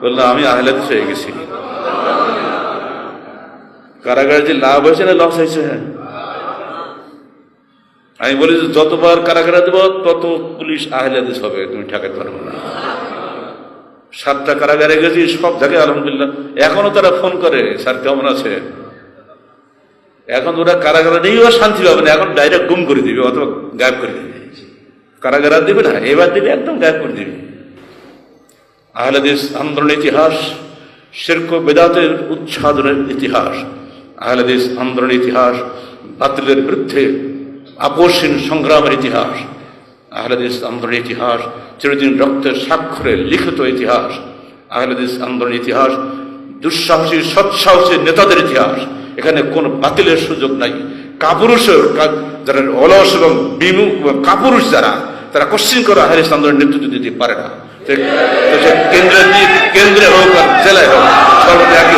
বললো আমি আহলে হাদিস হয়ে গেছি। কারাগারে যে লাভ হয়েছে না লস হয়েছে? আমি বলি যে যতবার কারাগারে দেবো তত পুলিশ আহলে হাদিস হবে, তুমি ঠেকাতে পারবে না। 7টা কারাগারে গেছি, সব জায়গায় আলহামদুলিল্লাহ এখনো তারা ফোন করে, স্যার কেমন আছে। এখন ওরা কারাগারে নেইও শান্তি পাবে না, এখন ডাইরেক্ট গুম করে দিবে অথবা গায়েব করে দিবে। কারাগার দিবে না, এবার দিবে একদম গায়েব করে দিবে। আহলে হাদিস আন্দোলনের ইতিহাস শিরক ও বিদআতের উচ্ছেদের ইতিহাস, আহলে হাদিস আন্দোলনের ইতিহাস বাতিলের বিরুদ্ধে আপোষহীন সংগ্রামের ইতিহাস, আহলে হাদিস আন্দোলনের ইতিহাস চিরদিন রক্তের স্বাক্ষরে লিখিত ইতিহাস, আহলে হাদিস আন্দোলনের ইতিহাস দুঃসাহসী সৎসাহসী নেতাদের ইতিহাস। এখানে কোন বাতিলের সুযোগ নাই। কাপুরুষের যারা অলস এবং বিমুখ কাপুরুষ যারা, তারা কোশ্চিন করে আহলে হাদিস আন্দোলনের নেতৃত্ব দিতে পারে না। কেন্দ্রে হোক আর জেলায় হোক সর্বদা একই